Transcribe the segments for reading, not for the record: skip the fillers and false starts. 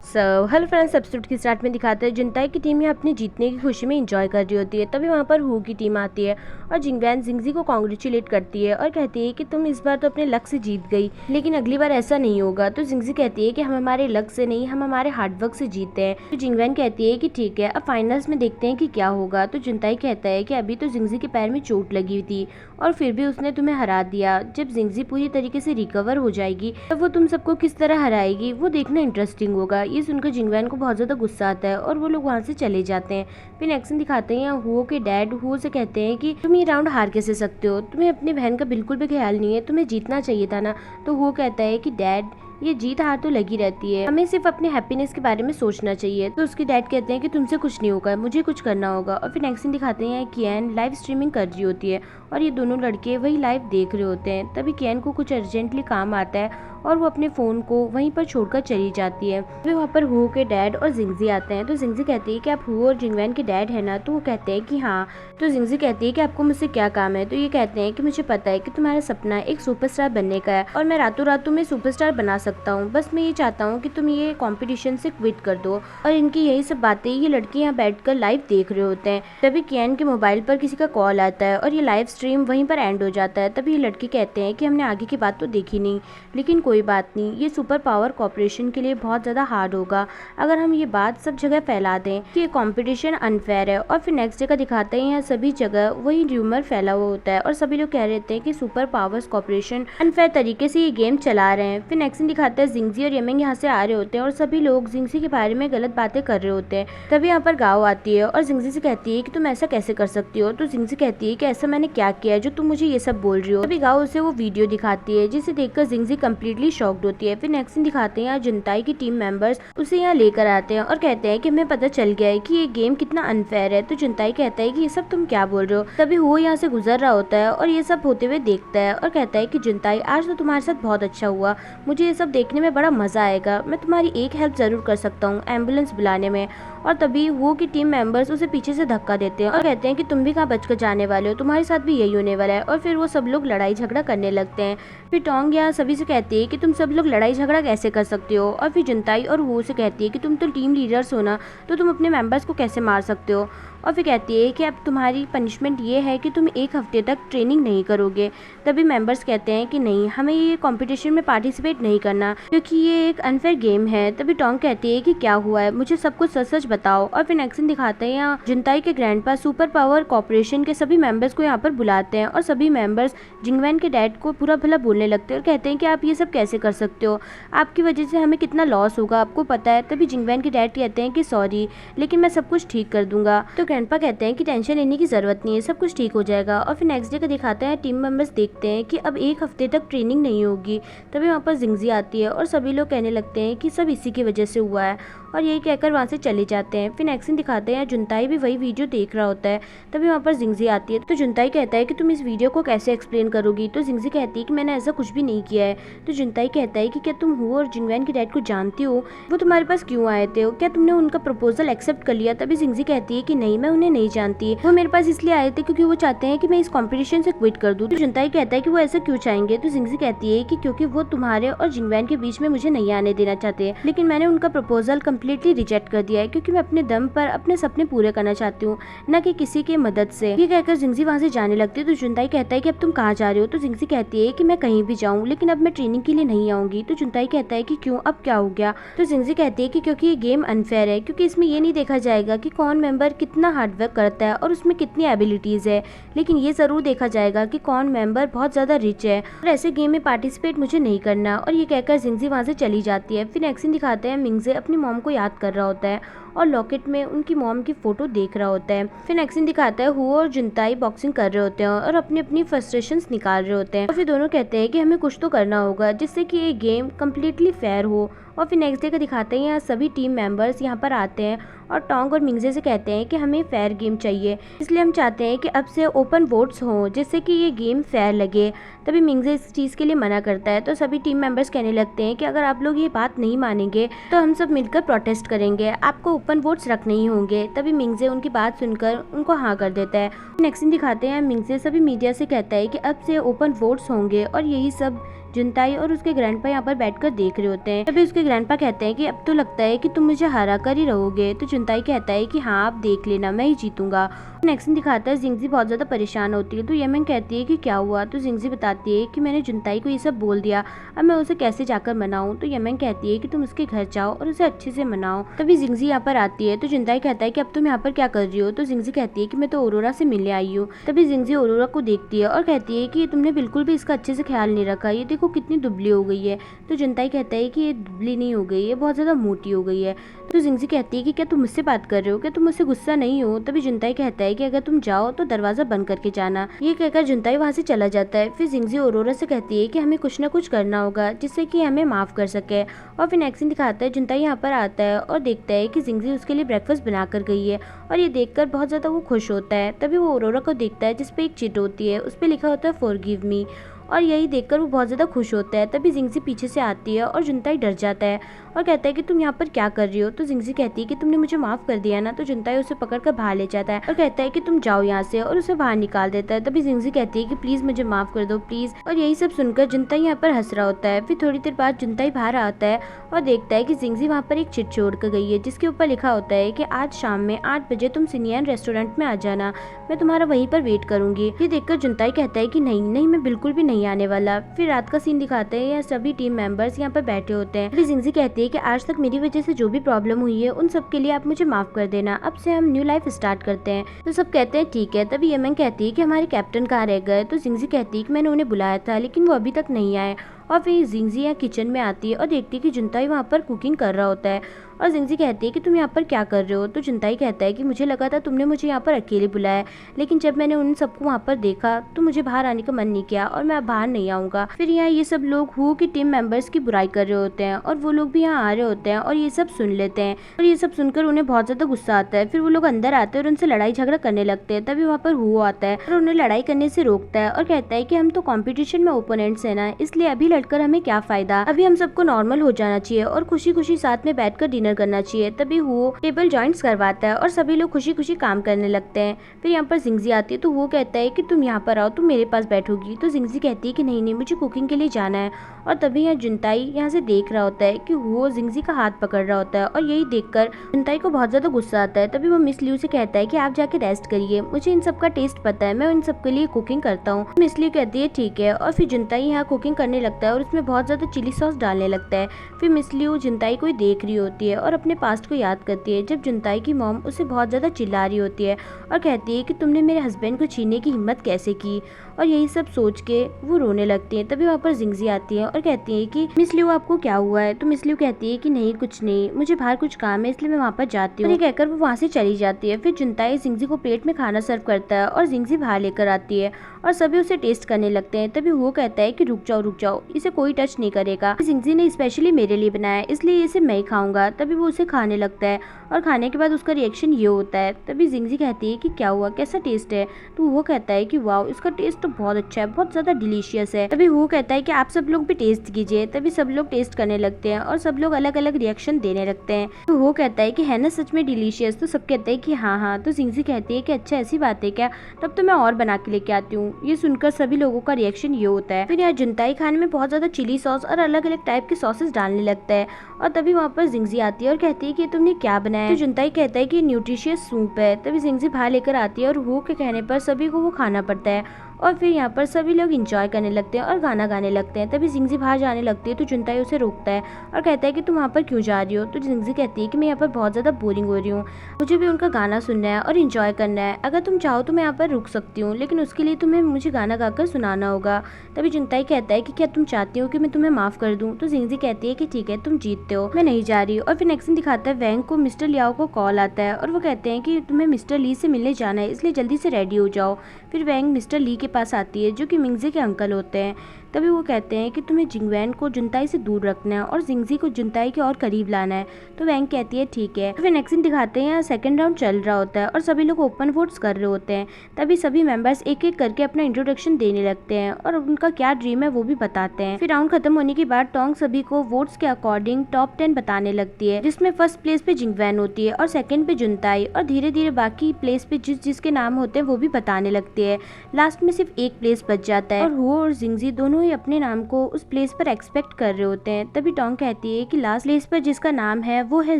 Hello friends, episode की start में दिखाते हैं जुनताई की टीम यहाँ अपने जीतने की खुशी में एंजॉय कर रही होती है। तभी वहाँ पर हु की टीम आती है और जिंगवैन जिंगजी को कॉन्ग्रेचुलेट करती है और कहती है कि तुम इस बार तो अपने लक से जीत गई, लेकिन अगली बार ऐसा नहीं होगा। तो जिंगजी कहती है कि हम हमारे लक से नहीं, हम हमारे हार्डवर्क से जीते हैं। तो जिंगवैन कहती है कि ठीक है, अब फाइनल्स में देखते हैं कि क्या होगा। तो जुनताई कहता है कि अभी तो जिंगजी के पैर में चोट लगी हुई थी और फिर भी उसने तुम्हें हरा दिया। जब जिंगजी पूरी तरीके से रिकवर हो जाएगी तब वो तुम सबको किस तरह हराएगी वो देखना इंटरेस्टिंग होगा। ये सुनकर जिंगवैन को बहुत ज्यादा गुस्सा आता है और वो लोग वहाँ से चले जाते हैं। फिर एक्शन दिखाते हैं हुओ के डैड हुओ से कहते हैं कि तुम ये राउंड हार कैसे सकते हो, तुम्हें अपनी बहन का बिल्कुल भी ख्याल नहीं है, तुम्हें जीतना चाहिए था ना। तो हुओ कहता है कि डैड, ये जीत हार तो लगी रहती है, हमें सिर्फ अपने हैप्पीनेस के बारे में सोचना चाहिए। तो उसके डैड कहते हैं कि तुमसे कुछ नहीं होगा, मुझे कुछ करना होगा। और फिर नेक्स्ट सीन दिखाते हैं कियान लाइव स्ट्रीमिंग कर रही होती है और ये दोनों लड़के वही लाइव देख रहे होते हैं। तभी कियान को कुछ अर्जेंटली काम आता है और वो अपने फोन को वहीं पर छोड़कर चली जाती है। फिर वहाँ पर हुओ के डैड और जिंगजी आते हैं। तो जिंगजी कहती है कि आप हुओ और जिंगवैन के डैड है ना। तो वो कहते हैं कि हाँ। तो जिंगजी कहती है कि आपको मुझसे क्या काम है। तो ये कहते हैं कि मुझे पता है कि तुम्हारा सपना एक सुपरस्टार बनने का है और मैं रातों रात तुम्हें सुपरस्टार बना सकता हूँ, बस मैं ये चाहता हूँ कि तुम ये कंपटीशन से क्विट कर दो। और इनकी यही सब बातें ये लड़के यहाँ बैठकर लाइव देख रहे होते हैं। तभी कियान के मोबाइल पर किसी का कॉल आता है और ये लाइव स्ट्रीम वहीं पर एंड हो जाता है। तभी ये लड़के कहते हैं कि हमने आगे की बात तो देखी नहीं, लेकिन कोई बात नहीं, ये सुपर पावर कॉर्पोरेशन के लिए बहुत ज़्यादा हार्ड होगा अगर हम ये बात सब जगह फैला दें कि ये कंपटीशन अनफेयर है। और फिर नेक्स्ट डे का दिखाते हैं यहाँ सभी जगह वही र्यूमर फैला हुआ होता है और सभी लोग कह रहे थे कि सुपर पावर्स कॉर्पोरेशन अनफेयर तरीके से ये गेम चला रहे हैं। फिर नेक्स्ट सीन दिखाता है जिंगजी और यमिंग यहाँ से आ रहे होते हैं और सभी लोग जिंगजी के बारे में गलत बातें कर रहे होते हैं। तभी यहाँ पर गाओ आती है और जिंगजी से कहती है कि तुम ऐसा कैसे कर सकती हो। तो जिंगजी कहती है कि ऐसा मैंने क्या किया है जो तुम मुझे ये सब बोल रही हो। तभी गाओ उसे वो वीडियो दिखाती है जिसे देखकर जिंगजी कंप्लीटली शॉक्ड होती है। फिर नेक्स्ट सीन दिखाते हैं यहाँ जुनताई की टीम मेंबर्स उसे यहाँ लेकर आते हैं और कहते हैं कि हमें पता चल गया है कि ये गेम कितना अनफेयर है। तो जुनताई कहता है कि ये सब तुम क्या बोल रहे हो। तभी वो यहाँ से गुजर रहा होता है और ये सब होते हुए देखता है और कहता है कि जुनताई, आज तो तुम्हारे साथ बहुत अच्छा हुआ, मुझे ये सब देखने में बड़ा मजा आएगा, मैं तुम्हारी एक हेल्प जरूर कर सकता हूँ, एम्बुलेंस बुलाने में। और तभी वो की टीम मेंबर्स उसे पीछे से धक्का देते हैं और कहते हैं कि तुम भी कहाँ बचकर जाने वाले हो, तुम्हारे साथ भी यही होने वाला है। और फिर वो सब लोग लड़ाई झगड़ा करने लगते हैं। फिर टोंग यहाँ सभी से कहती है कि तुम सब लोग लड़ाई झगड़ा कैसे कर सकते हो। और फिर जुनताई और वो से कहती है कि तुम तो टीम लीडर्स हो ना, तो तुम अपने मेंबर्स को कैसे मार सकते हो। और फिर कहती है कि अब तुम्हारी पनिशमेंट ये है कि तुम एक हफ्ते तक ट्रेनिंग नहीं करोगे। तभी मेंबर्स कहते हैं कि नहीं, हमें ये कंपटीशन में पार्टिसिपेट नहीं करना क्योंकि ये एक अनफेयर गेम है। तभी टोंग कहती है कि क्या हुआ है, मुझे सब कुछ सच सच बताओ। और फिर नेक्स्ट सीन दिखाते हैं यहाँ जुनताई के ग्रैंडपा सुपर पावर कॉर्पोरेशन के सभी मेंबर्स को यहाँ पर बुलाते हैं और सभी मेंबर्स जिंगवैन के डैड को पूरा भला बोलने लगते हैं और कहते हैं कि आप ये सब कैसे कर सकते हो, आपकी वजह से हमें कितना लॉस होगा आपको पता है। तभी जिंगवैन के डैड कहते हैं कि सॉरी, लेकिन मैं सब कुछ ठीक कर दूंगा। तो ग्रैंडपा कहते हैं कि टेंशन लेने की जरूरत नहीं है, सब कुछ ठीक हो जाएगा। और फिर नेक्स्ट डे का दिखाते हैं टीम मेंबर्स देखते हैं कि अब एक हफ्ते तक ट्रेनिंग नहीं होगी। तभी वहाँ पर जिंगजी आती है और सभी लोग कहने लगते हैं कि सब इसी की वजह से हुआ है और यही कहकर वहाँ से चले जाते हैं। फिर नेक्स्ट सीन दिखाते हैं जुनताई भी वही वीडियो देख रहा होता है। तभी वहाँ पर जिंगजी आती है। तो जुनताई कहता है कि तुम इस वीडियो को कैसे एक्सप्लेन करोगी। तो जिंगजी कहती है कि मैंने ऐसा कुछ भी नहीं किया है। तो जुनताई कहता है कि क्या तुम हुओ और जिंगवैन के डैड को जानती हो, वो तुम्हारे पास क्यों आए थे, क्या तुमने उनका प्रपोजल एक्सेप्ट कर लिया। तभी जिंगजी कहती है कि नहीं, मैं उन्हें नहीं जानती, वो मेरे पास इसलिए आए थे क्योंकि वो चाहते हैं कि मैं इस कॉम्पिटिशन से क्विट कर दूं। तो जुनताई कहता है कि वो ऐसा क्यों चाहेंगे। तो जिंगजी कहती है कि क्योंकि वो तुम्हारे और जिंगवैन के बीच में मुझे नहीं आने देना चाहते, लेकिन मैंने उनका प्रपोजल कम्प्लीटली रिजेक्ट कर दिया है क्योंकि मैं अपने दम पर अपने सपने पूरे करना चाहती हूँ, न कि किसी के मदद से। ये कहकर जिंगजी वहाँ से जाने लगती है। तो जुनताई कहता है कि अब तुम कहाँ जा रहे हो। तो जिंगजी कहती है कि मैं कहीं भी जाऊँ, लेकिन अब मैं ट्रेनिंग के लिए नहीं आऊंगी। तो जुनताई कहता है कि क्यों, अब क्या हो गया। तो जिंगजी कहती है कि क्योंकि ये गेम अनफेयर है, क्योंकि इसमें ये नहीं देखा जाएगा कि कौन मेंबर कितना हार्डवर्क करता है और उसमें कितनी एबिलिटीज है, लेकिन ये जरूर देखा जाएगा कि कौन मेंबर बहुत ज्यादा रिच है और ऐसे गेम में पार्टिसिपेट मुझे नहीं करना। और ये कहकर जिंगजी वहाँ से चली जाती है। फिर नेक्स्ट सीन दिखाते हैं मिंगजे अपनी मॉम को याद कर रहा होता है और लॉकेट में उनकी मॉम की फोटो देख रहा होता है। फिर नेक्स्ट सीन दिखाता है हुओ और जुनताई बॉक्सिंग कर रहे होते हैं और अपनी अपनी फ्रस्ट्रेशंस निकाल रहे होते हैं। और फिर दोनों कहते हैं कि हमें कुछ तो करना होगा जिससे कि ये गेम कम्प्लीटली फेयर हो। और फिर नेक्स्ट डे का दिखाते हैं यहाँ सभी टीम मेंबर्स यहाँ पर आते हैं और टोंग और मिंगजे से कहते हैं कि हमें फेयर गेम चाहिए, इसलिए हम चाहते हैं कि अब से ओपन वोट्स हों जिससे कि ये गेम फेयर लगे। तभी मिंगजे इस चीज़ के लिए मना करता है। तो सभी टीम मेंबर्स कहने लगते हैं कि अगर आप लोग ये बात नहीं मानेंगे तो हम सब मिलकर प्रोटेस्ट करेंगे, आपको ओपन वोट्स रखने ही होंगे। तभी मिंगजे उनकी बात सुनकर उनको हाँ कर देता है। नेक्स्ट दिन दिखाते हैं मिंगजे सभी मीडिया से कहता है कि अब से ओपन वोट्स होंगे और यही सब जुनताई और उसके ग्रैंडपा यहाँ पर बैठकर देख रहे होते हैं। तभी उसके ग्रैंडपा कहते हैं कि अब तो लगता है कि तुम मुझे हरा कर ही रहोगे। तो जुनताई कहता है कि हाँ, आप देख लेना, मैं ही जीतूंगा। नेक्स्ट सीन दिखाता है जिंगजी बहुत ज्यादा परेशान होती है। तो यमन कहती है कि क्या हुआ। तो जिंगजी बताती है कि मैंने जुनताई को ये सब बोल दिया, अब मैं उसे कैसे जाकर मनाऊं। तो यमन कहती है कि तुम उसके घर जाओ और उसे अच्छे से मनाओ। तभी जिंगजी यहाँ पर आती है। तो जुनताई कहता है कि अब तुम यहाँ पर क्या कर रही हो। तो जिंगजी कहती है कि मैं तो औरोरा से मिलने आई हूँ। तभी जिंगजी औरोरा को देखती है और कहती है कि तुमने बिल्कुल भी इसका अच्छे से ख्याल नहीं रखा, ये देखो कितनी दुबली हो गई है। तो जुनताई कहता है कि ये दुबली नहीं हो गई है, बहुत ज्यादा मोटी हो गई है। तो जिंगजी कहती है कि क्या तुम मुझसे बात कर रहे हो, क्या तुम मुझसे गुस्सा नहीं हो। तभी जुनताई कहता है कि अगर तुम जाओ तो दरवाजा बंद करके जाना। ये कहकर जुनताई वहाँ से चला जाता है। फिर जिंगजी औरोरा से कहती है कि हमें कुछ ना कुछ करना होगा जिससे कि हमें माफ कर सके। और फिर नेक्स्ट सीन दिखाता है जुनताई यहाँ पर आता है और देखता है कि जिंगजी उसके लिए ब्रेकफास्ट बना कर गई है और ये देखकर बहुत ज्यादा वो खुश होता है। तभी वो औरोरा को देखता है जिसपे एक चिट होती है, उस पर लिखा होता है फॉरगिव मी, और यही देखकर वो बहुत ज़्यादा खुश होता है। तभी जिंगजी पीछे से आती है और जुनताई डर जाता है और कहता है कि तुम यहाँ पर क्या कर रही हो। तो जिंगजी कहती है कि तुमने मुझे माफ़ कर दिया ना। तो जुनताई उसे पकड़कर बाहर ले जाता है और कहता है कि तुम जाओ यहाँ से, और उसे बाहर निकाल देता है। तभी जिंगजी कहती है कि प्लीज़ मुझे माफ़ कर दो प्लीज़। और यही सब सुनकर जुनताई यहाँ पर हंस रहा होता है। फिर थोड़ी देर बाद जुनताई बाहर आता है और देखता है कि जिंगजी वहाँ पर एक चिट छोड़ कर गई है जिसके ऊपर लिखा होता है कि आज शाम में 8 बजे तुम सिनियन रेस्टोरेंट में आ जाना, मैं तुम्हारा वहीं पर वेट करूंगी। ये देखकर जुनताई कहता है कि नहीं नहीं, मैं बिल्कुल भी नहीं आने वाला। फिर रात का सीन दिखाते हैं, यहाँ सभी टीम मेंबर्स यहाँ पर बैठे होते हैं। फिर जिंगजी कहती है कि आज तक मेरी वजह से जो भी प्रॉब्लम हुई है उन सब के लिए आप मुझे माफ कर देना, अब से हम न्यू लाइफ स्टार्ट करते हैं। तो सब कहते हैं ठीक है। तभी यमन कहती है कि हमारे कैप्टन कहाँ रह गए। तो जिंगजी कहती है कि मैंने उन्हें बुलाया था लेकिन वो अभी तक नहीं आए। और फिर जिंगजी यहाँ किचन में आती है और देखती है कि जुनताई वहाँ पर कुकिंग कर रहा होता है और जिंगजी कहती है कि तुम यहाँ पर क्या कर रहे हो। तो जुनताई कहता है कि मुझे लगा था तुमने मुझे यहाँ पर अकेले बुलाया, लेकिन जब मैंने उन सबको वहाँ पर देखा तो मुझे बाहर आने का मन नहीं किया और मैं अब बाहर नहीं आऊँगा। फिर यहाँ ये सब लोग हु की टीम मेंबर्स की बुराई कर रहे होते हैं और वो लोग भी यहाँ आ रहे होते हैं और ये सब सुन लेते हैं और ये सब सुनकर उन्हें बहुत ज़्यादा गुस्सा आता है। फिर वो लोग अंदर आते हैं और उनसे लड़ाई झगड़ा करने लगते हैं। तभी वहाँ पर हु आता है और उन्हें लड़ाई करने से रोकता है और कहता है कि हम तो कॉम्पिटिशन में ओपोनेंट्स है ना, इसलिए अभी लड़कर हमें क्या फायदा, अभी हम सबको नॉर्मल हो जाना चाहिए और खुशी खुशी साथ में बैठकर डिनर करना चाहिए। तभी वो टेबल जॉइंट्स करवाता है और सभी लोग खुशी खुशी काम करने लगते हैं। फिर यहाँ पर जिंगजी आती है तो वो कहता है कि तुम यहाँ पर आओ, तुम मेरे पास बैठोगी। तो जिंगजी कहती है कि नहीं नहीं, मुझे कुकिंग के लिए जाना है। और तभी यहाँ जुनताई यहाँ से देख रहा होता है कि वो जिंगजी का हाथ पकड़ रहा होता है और यही देखकर जुनताई को बहुत ज्यादा गुस्सा आता है। तभी वो मिस लियू से कहता है कि आप जाके रेस्ट करिए, मुझे इन सब का टेस्ट पता है, मैं इन सब के लिए कुकिंग करता हूँ। मिस लियू कहती है ठीक है और फिर जुनताई यहाँ कुकिंग करने लगता है और उसमें बहुत ज्यादा चिली सॉस डालने लगता है। फिर मिस लियू जुनताई को देख रही होती है और अपने पास्ट को याद करती है जब जुनताई की मॉम उसे बहुत ज्यादा चिल्ला रही होती है और कहती है कि तुमने मेरे हस्बैंड को छीनने की हिम्मत कैसे की, और यही सब सोच के वो रोने लगती है। तभी वहाँ पर जिंगजी आती है और कहती है कि मिस लियू आपको क्या हुआ है। तो मिस लियू कहती है कि नहीं कुछ नहीं, मुझे बाहर कुछ काम है इसलिए मैं वहाँ पर जाती हूँ। कहकर वो वहाँ से चली जाती है। फिर जुनताई जिंगजी को प्लेट में खाना सर्व करता है और जिंगजी बाहर लेकर आती है और सभी उसे टेस्ट करने लगते हैं। तभी वो कहता है कि रुक जाओ, इसे कोई टच नहीं करेगा, जिंगजी ने स्पेशली मेरे लिए बनाया इसलिए इसे मैं ही खाऊंगा। तभी वो उसे खाने लगता है और खाने के बाद उसका रिएक्शन ये होता है। तभी जिंगजी कहती है कि क्या हुआ, कैसा टेस्ट है। तो वो कहता है कि वाओ, इसका टेस्ट तो बहुत अच्छा है, बहुत ज्यादा डिलीशियस है। तभी वो कहता है कि आप सब लोग भी टेस्ट कीजिए। तभी सब लोग टेस्ट करने लगते हैं और सब लोग अलग अलग रिएक्शन देने लगते हैं। तो वो कहता है कि है ना सच में डिलीशियस। तो सब कहते हैं कि हाँ। तो जिंगजी कहती है कि अच्छा ऐसी बात है क्या, तब तो मैं और बना के लेके आती हूँ। ये सुनकर सभी लोगों का रिएक्शन ये होता है। फिर यहाँ जुनताई खाने में बहुत ज्यादा चिली सॉस और अलग अलग टाइप के सॉसेस डालने लगता है और तभी वहाँ पर जिंगजी आती है और कहती है कि तुमने क्या बनाया है। तो जुनताई कहता है कि न्यूट्रिशियस सूप है। तभी जिंगजी बाहर लेकर आती है और वो के कहने पर सभी को वो खाना पड़ता है और फिर यहाँ पर सभी लोग एंजॉय करने लगते हैं और गाना गाने लगते हैं। तभी जिंगजी बाहर जाने लगती है तो जुनताई उसे रोकता है और कहता है कि तुम वहाँ पर क्यों जा रही हो। तो जिंगजी कहती है कि मैं यहाँ पर बहुत ज़्यादा बोरिंग हो रही हूँ, मुझे भी उनका गाना सुनना है और एंजॉय करना है, अगर तुम चाहो तो मैं यहाँ पर रुक सकती हूँ, लेकिन उसके लिए तुम्हें मुझे गाना गाकर सुनाना होगा। तभी जुनताई कहता है कि क्या तुम चाहती हो कि मैं तुम्हें माफ़ कर दूँ। तो जिंगजी कहती है कि ठीक है, तुम जीतते हो, मैं नहीं जा रही। और फिर नेक्स्ट दिन दिखाता है वैंग को मिस्टर लियाओ को कॉल आता है और वो कहते हैं कि तुम्हें मिस्टर ली से मिलने जाना है, इसलिए जल्दी से रेडी हो जाओ। फिर वैंग मिस्टर ली के पास आती है जो कि मिंगजी के अंकल होते हैं। तभी वो कहते हैं कि तुम्हें जिंगवैन को जुनताई से दूर रखना है और जिंगजी को जुनताई के और करीब लाना है। तो वैंग कहती है ठीक है। फिर नेक्स्ट दिन दिखाते हैं यहाँ सेकंड राउंड चल रहा होता है और सभी लोग ओपन वोट्स कर रहे होते हैं। तभी सभी मेंबर्स एक एक करके अपना इंट्रोडक्शन देने लगते हैं और उनका क्या ड्रीम है वो भी बताते हैं। फिर राउंड खत्म होने के बाद टोंग सभी को वोट्स के अकॉर्डिंग टॉप 10 बताने लगती है, जिसमें फर्स्ट प्लेस पे जिंगवैन होती है और सेकंड पे जुनताई और धीरे धीरे बाकी प्लेस पे जिसके नाम होते हैं वो भी बताने लगती है। लास्ट में सिर्फ एक प्लेस बच जाता है और वो और जिंगजी दोनों तीनों ही अपने नाम को उस प्लेस पर एक्सपेक्ट कर रहे होते हैं। तभी टोंग कहती है कि लास्ट प्लेस पर जिसका नाम है वो है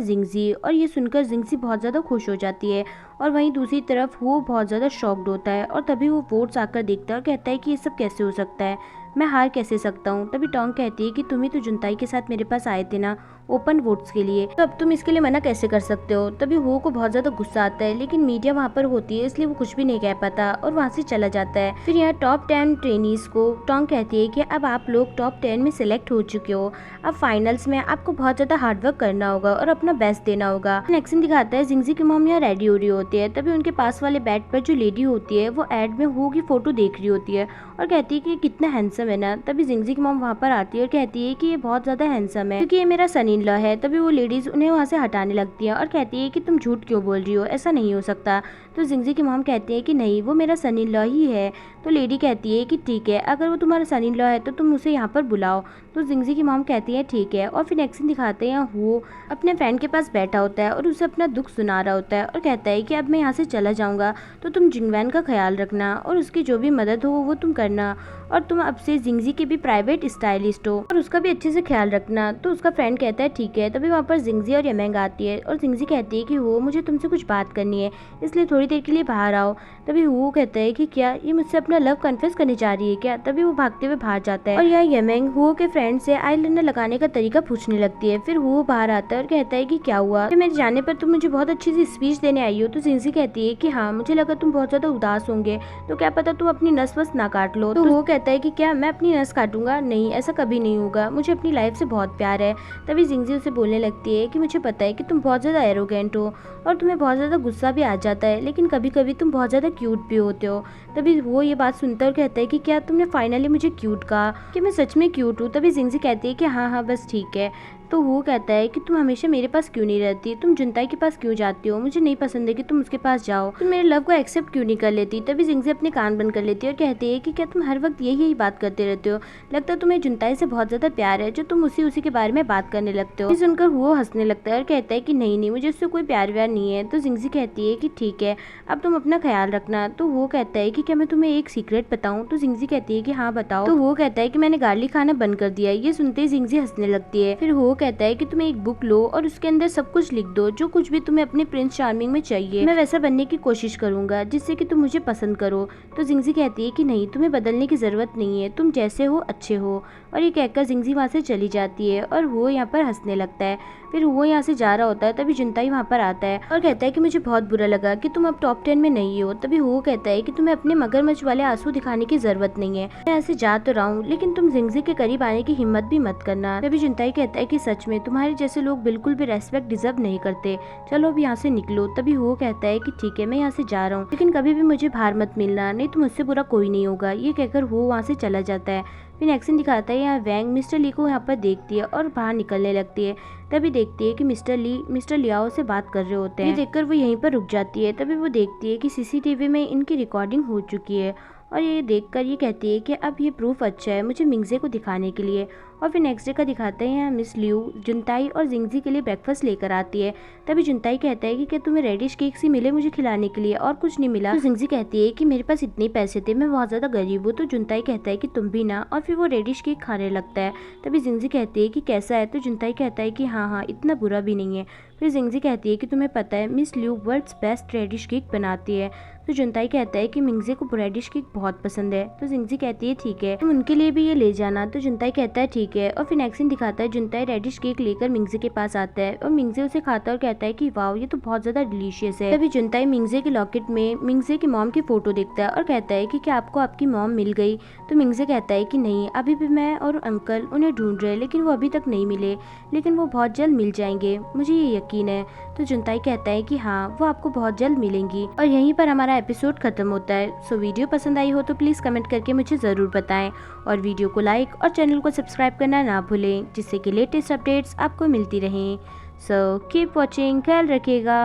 जिंगजी, और ये सुनकर जिंगजी बहुत ज़्यादा खुश हो जाती है। और वहीं दूसरी तरफ वो बहुत ज़्यादा शॉक्ड होता है और तभी वो वोट्स आकर देखता है और कहता है कि ये सब कैसे हो सकता है, मैं हार कैसे सकता हूँ। तभी टोंग कहती है कि तुम ही तो जुनताई के साथ मेरे पास आए थे ना ओपन वोट्स के लिए, तो अब तुम इसके लिए मना कैसे कर सकते हो। तभी वो को बहुत ज़्यादा गुस्सा आता है, लेकिन मीडिया वहाँ पर होती है इसलिए वो कुछ भी नहीं कह पाता और वहाँ से चला जाता है। फिर यहाँ टॉप 10 ट्रेनीज को टोंग कहती है कि अब आप लोग टॉप 10 में सिलेक्ट हो चुके हो, अब फाइनल्स में आपको बहुत ज़्यादा हार्डवर्क करना होगा और अपना बेस्ट देना होगा। नेक्स्ट दिखाता है जिंगजी की मॉम यहाँ रेडी हो रही होती है। तभी उनके पास वाले बेड पर जो लेडी होती है वो एड में वो की फोटो देख रही होती है और कहती है कि कितना हैंडसम है ना। तभी जिंगजी की मॉम वहाँ पर आती है और कहती है कि ये बहुत ज़्यादा हैंडसम है क्योंकि ये मेरा सन इन लॉ है। तभी वो लेडीज उन्हें वहाँ से हटाने लगती है और कहती है कि तुम झूठ क्यों बोल रही हो, ऐसा नहीं हो सकता। तो जिंगजी की मॉम कहती है कि नहीं, वो मेरा सन इन लॉ ही है। तो लेडी कहती है कि ठीक है, अगर वो तुम्हारा सन इन लॉ है तो तुम उसे यहाँ पर बुलाओ। तो जिंगजी की मॉम कहती है ठीक है। और फिर नेक्स्ट सीन दिखाते हैं वो अपने फ्रेंड के पास बैठा होता है और उसे अपना दुख सुना रहा होता है और कहता है कि अब मैं यहाँ से चला जाऊँगा तो तुम जिंगवैन का ख्याल रखना और उसकी जो भी मदद हो वो तुम करना, और तुम अब से जिंगजी के भी प्राइवेट स्टाइलिस्ट हो और उसका भी अच्छे से ख्याल रखना। तो उसका फ्रेंड कहता है ठीक है। तभी वहाँ पर जिंगजी और यमेंग आती है और जिंगजी कहती है कि वो मुझे तुमसे कुछ बात करनी है, इसलिए थोड़ी देर के लिए बाहर आओ। तभी वो कहता है कि क्या ये मुझसे अपना लव कन्फेस करने जा रही है क्या। तभी वो भागते हुए बाहर जाता है और यहाँ यमेंग वो के फ्रेंड से आईलाइनर लगाने का तरीका पूछने लगती है। फिर वो बाहर आता है और कहता है कि क्या हुआ, मेरे जाने पर तुम मुझे बहुत अच्छी सी स्पीच देने आई हो। तो जिंगजी कहती है कि हाँ, मुझे लगा तुम बहुत ज्यादा उदास होंगे तो क्या पता तुम अपनी नस वस ना काट लो। तो वो कहता है कि क्या मैं अपनी नस काटूंगा, नहीं ऐसा कभी नहीं होगा, मुझे अपनी लाइफ से बहुत प्यार है। तभी जिंगजी उसे बोलने लगती है कि मुझे पता है कि तुम बहुत ज़्यादा एरोगेंट हो और तुम्हें बहुत ज़्यादा गुस्सा भी आ जाता है, लेकिन कभी कभी तुम बहुत ज़्यादा क्यूट भी होते हो। तभी वो ये बात सुनता और कहता है कि क्या तुमने फाइनली मुझे क्यूट कहा, कि मैं सच में क्यूट हूँ। तभी जिंगजी कहती है कि हाँ हाँ बस ठीक है। तो वो कहता है कि तुम हमेशा मेरे पास क्यों नहीं रहती, तुम जुनताई के पास क्यों जाती हो, मुझे नहीं पसंद है कि तुम उसके पास जाओ, तुम मेरे लव को एक्सेप्ट क्यों नहीं कर लेती। तभी जिंगजी अपने कान बंद कर लेती है और कहती है कि क्या तुम हर वक्त यही बात करते रहते हो, लगता है तुम्हें जुनताई से बहुत ज्यादा प्यार है जो तुम उसी के बारे में बात करने लगते हो। सुनकर वो हंसने लगता है और कहता है कि नहीं नहीं, मुझे उससे कोई प्यार व्यार नहीं है। तो जिंगजी कहती है कि ठीक है, अब तुम अपना ख्याल रखना। तो वो कहता है कि क्या मैं तुम्हें एक सीक्रेट बताऊं। तो जिंगजी कहती है कि हाँ बताओ। तो वो कहता है कि मैंने गार्लिक खाना बंद कर दिया है। ये सुनते ही जिंगजी हंसने लगती है। फिर वो कहता है कि तुम एक बुक लो और उसके अंदर सब कुछ लिख दो, जो कुछ भी तुम्हें अपने प्रिंस चार्मिंग में चाहिए, मैं वैसा बनने की कोशिश करूंगा जिससे कि तुम मुझे पसंद करो। तो जिंगजी कहती है कि नहीं, तुम्हें बदलने की जरूरत नहीं है, तुम जैसे हो अच्छे हो। और ये कहकर जिंगजी वहाँ से चली जाती है और वो यहाँ पर हंसने लगता है। फिर वो यहाँ से जा रहा होता है तभी जुनताई वहाँ पर आता है और कहता है कि मुझे बहुत बुरा लगा कि तुम अब टॉप 10 में नहीं हो। तभी वो कहता है कि तुम्हें अपने मगरमच्छ वाले आंसू दिखाने की जरूरत नहीं है, मैं ऐसे जा तो रहा हूँ लेकिन तुम जिंगजी के करीब आने की हिम्मत भी मत करना। तभी जुनताई कहता है कि सच में तुम्हारे जैसे लोग बिल्कुल भी रेस्पेक्ट डिजर्व नहीं करते, चलो अब यहाँ से निकलो। तभी वो कहता है कि ठीक है, मैं यहाँ से जा रहा हूँ लेकिन कभी भी मुझे बाहर मत मिलना, नहीं तो मुझसे बुरा कोई नहीं होगा। ये कहकर वो वहाँ से चला जाता है। फिर एक्शन दिखाता है यहाँ वैंग मिस्टर ली को यहाँ पर देखती है और बाहर निकलने लगती है। तभी देखती है कि मिस्टर लियाओ से बात कर रहे होते हैं। ये देखकर वो यहीं पर रुक जाती है। तभी वो देखती है कि सीसीटीवी में इनकी रिकॉर्डिंग हो चुकी है और ये देखकर ये कहती है कि अब ये प्रूफ अच्छा है मुझे मिंगजे को दिखाने के लिए। और फिर नेक्स्ट डे का दिखाते हैं यहाँ मिस लियू जुनताई और जिंगजी के लिए ब्रेकफास्ट लेकर आती है। तभी जुनताई कहता है कि क्या तुम्हें रेडिश केक ही मिले मुझे खिलाने के लिए और कुछ नहीं मिला। तो जिंगजी कहती है कि मेरे पास इतने पैसे थे, मैं बहुत ज्यादा गरीब हूँ। तो जुनताई कहता है कि तुम भी ना, और फिर वो रेडिश केक खाने लगता है। तभी जिंगजी कहती है कि कैसा है। तो जुनताई कहता है कि हाँ हाँ इतना बुरा भी नहीं है। फिर जिंगजी कहती है कि तुम्हें पता है Miss Liu world's best radish cake बनाती है। तो जुनताई कहता है कि मिंगजे को रेडिश केक बहुत पसंद है। तो जिंगजी कहती है ठीक है, तुम उनके लिए भी ये ले जाना। तो जुनताई कहता है ठीक है। और फिर नेक्स्ट सीन दिखाता है जुनताई रेडिश केक लेकर मिंगजे के पास आता है और मिंगजे उसे खाता है और कहता है कि वाओ ये तो बहुत ज्यादा डिलीशियस है। तभी जुनताई मिंगजे के लॉकेट में मिंगजे की मॉम की फोटो देखता है और कहता है कि क्या आपको आपकी मॉम मिल गई। तो मिंगजे कहता है कि नहीं, अभी भी मैं और अंकल उन्हें ढूंढ रहे हैं लेकिन वो अभी तक नहीं मिले, लेकिन वो बहुत जल्द मिल जाएंगे, मुझे ये यकीन है। तो जुनताई कहता है कि हाँ वो आपको बहुत जल्द मिलेंगी। और यहीं पर हमारा एपिसोड खत्म होता है। सो वीडियो पसंद आई हो तो प्लीज कमेंट करके मुझे जरूर बताएं और वीडियो को लाइक और चैनल को सब्सक्राइब करना ना भूलें, जिससे कि लेटेस्ट अपडेट्स आपको मिलती रहें। सो कीप वॉचिंग, ख्याल रखिएगा,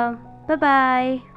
बाय बाय।